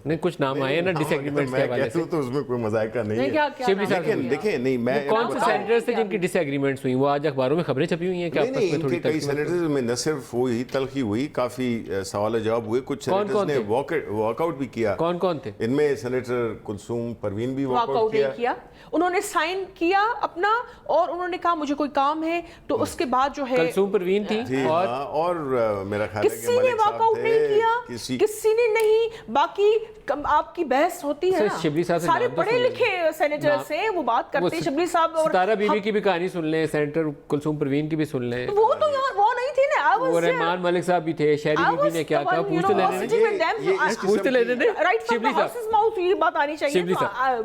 نہیں کچھ نام آئے نا ڈس ایگریمنٹس کے حوالے سے. تو اس میں کوئی مذائقہ نہیں ہے. شبلی صاحب دیکھیں نہیں میں کون سے سینیٹرز تھے جن کی ڈس ایگریمنٹس ہوئی؟ وہ آج اخباروں میں خبریں چھپی ہوئی ہیں کہ آپس میں تھوڑی کئی سینیٹرز میں نہ صرف ہوئی تلخی ہوئی, کافی سوال جواب ہوئے, کچھ سینیٹرز نے واک آؤٹ بھی کیا. کون کون تھے ان میں؟ سینیٹر کلثوم پروین بھی واک آؤٹ کیا, انہوں نے سائن کیا اپنا اور انہوں نے کہا مجھے کوئی کام ہے, تو اس کے بعد جو ہے کلثوم پروین تھی اور میرا خیال ہے کہ کسی نے واک آؤٹ نہیں کیا, کسی نے نہیں. باقی آپ کی بحث ہوتی ہے نا, سارے پڑھے لکھے سینیٹرز ہیں وہ بات کرتے ہیں. شبلی صاحب اور ستارہ بی بی کی بھی کہانی سن لیں, سینیٹر کلثوم پروین کی بھی سن لیں. وہ تو یہاں وہ نہیں تھی نا, وہ رحمان ملک صاحب بھی تھے, شہری بی بی نے کیا کہا, پوچھتے لینے دیں. شبلی صاحب یہ بات آنی چاہیے,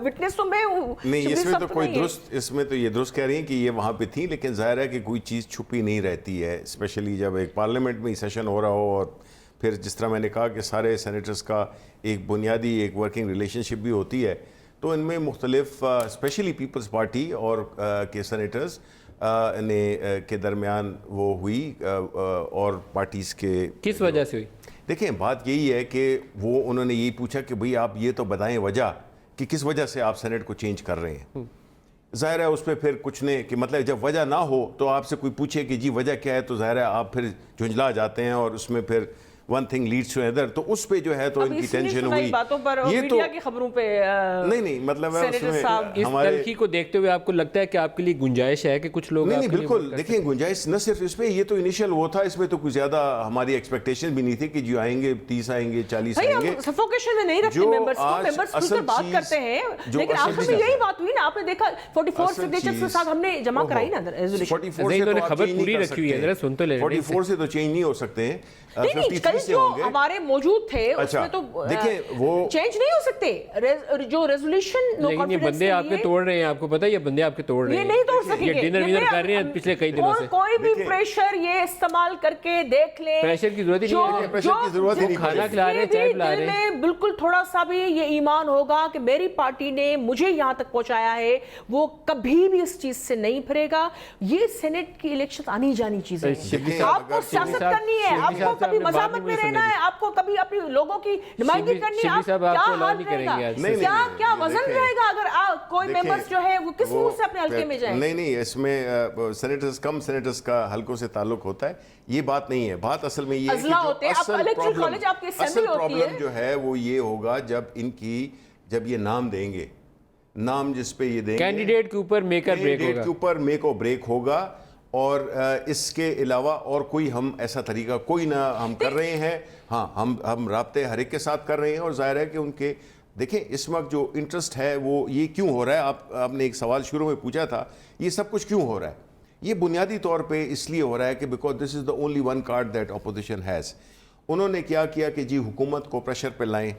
وٹنس تو میں ہوں. نہیں اس میں تو کوئی درست, اس میں تو یہ درست کہہ رہی ہیں کہ یہ وہاں پہ تھی, لیکن ظاہر ہے کہ کوئی چیز چھپی نہیں رہتی ہے, اسپیشلی جب ایک پارلیمنٹ میں سیشن ہو رہا ہو. اور پھر جس طرح میں نے کہا کہ سارے سینیٹرز کا ایک بنیادی ایک ورکنگ ریلیشن شپ بھی ہوتی ہے, تو ان میں مختلف اسپیشلی پیپلز پارٹی اور کے سینیٹرز کے درمیان وہ ہوئی اور پارٹیز کے. کس وجہ سے ہوئی؟ دیکھیں بات یہی ہے کہ وہ انہوں نے یہی پوچھا کہ بھئی آپ یہ تو بتائیں وجہ کہ کس وجہ سے آپ سینیٹ کو چینج کر رہے ہیں. ظاہر ہے اس پہ پھر کچھ نے کہ مطلب جب وجہ نہ ہو تو آپ سے کوئی پوچھے کہ جی وجہ کیا ہے, تو ظاہر ہے آپ پھر جھنجلا جاتے ہیں اور اس میں پھر one thing leads to other. تو اس پہ جو ہے تو ان کی ٹینشن ہوئی. یہ تو میڈیا کی خبروں پہ نہیں مطلب ہے اس میں اس تلخی کو دیکھتے ہوئے آپ کو لگتا ہے کہ آپ کے لیے گنجائش ہے کہ کچھ لوگ؟ نہیں بالکل, دیکھیں گنجائش نہ صرف اس پہ, یہ تو انیشل وہ تھا, اس میں تو کوئی زیادہ ہماری ایکسپیکٹیشن بھی نہیں تھی کہ جو آئیں گے 30 آئیں گے 40 آئیں گے. سفوکیشن میں نہیں رکھتے ممبرز کو, ممبرز خود سے بات کرتے ہیں, لیکن آخر میں یہی بات ہوئی نا, آپ نے دیکھا 44 سگنیچرز کے ساتھ ہم نے جمع کرائی نا ریزولوشن. 44 خبر پوری رکھی ہوئی ہے, ذرا سن تو لیں. 44 سے تو چینج نہیں ہو سکتے ہیں, نہیں کل جو ہمارے موجود تھے اس میں تو دیکھیں وہ چینج نہیں ہو سکتے جو ریزولوشن. لیکن یہ بندے آپ کے توڑ رہے ہیں, آپ کو پتہ ہے یہ بندے آپ کے توڑ رہے ہیں, یہ نہیں توڑ سکیں یہ گے, ڈنر ونر کر رہے ہیں پچھلے کئی دنوں سے. کوئی بھی پریشر یہ استعمال کر کے دیکھ لیں, پریشر کی ضرورت ہی نہیں ہے, پریشر کی ضرورت ہی نہیں, کھانا کھلا رہے ہیں, چائے پلا رہے ہیں. بالکل تھوڑا سا بھی یہ ایمان ہوگا کہ میری پارٹی نے مجھے یہاں تک پہنچایا ہے, وہ کبھی بھی اس چیز سے نہیں پھرے گا. یہ سینٹ کی الیکشن آنی جانی چیزیں ہیں, آپ کو سیاست کرنی ہے, آپ کو کبھی مزاحمت میں رہنا ہے, آپ کو کبھی اپنی لوگوں کی نمائندگی کرنی ہے. آپ کیا حال رہے گا, کیا وزن رہے گا اگر کوئی ممبرز جو ہے وہ کس منہ سے اپنے حلقے میں جائیں؟ نہیں اس میں سینیٹرز کم سینیٹرز کا حلقوں سے تعلق ہوتا ہے, یہ بات نہیں ہے. بات اصل میں یہ ہے کہ اصل پرابلم جو ہے وہ یہ ہوگا جب یہ نام دیں گے, نام جس پہ یہ دیں گے کینڈیڈیٹ کے اوپر میک اور بریک ہوگا. اور اس کے علاوہ اور کوئی ہم ایسا طریقہ کوئی نہ ہم کر رہے ہیں. ہاں ہم رابطے ہر ایک کے ساتھ کر رہے ہیں, اور ظاہر ہے کہ ان کے دیکھیں اس وقت جو انٹرسٹ ہے وہ یہ کیوں ہو رہا ہے. آپ نے ایک سوال شروع میں پوچھا تھا یہ سب کچھ کیوں ہو رہا ہے. یہ بنیادی طور پہ اس لیے ہو رہا ہے کہ because this is the only one card that opposition has. انہوں نے کیا کہ جی حکومت کو پریشر پہ لائیں,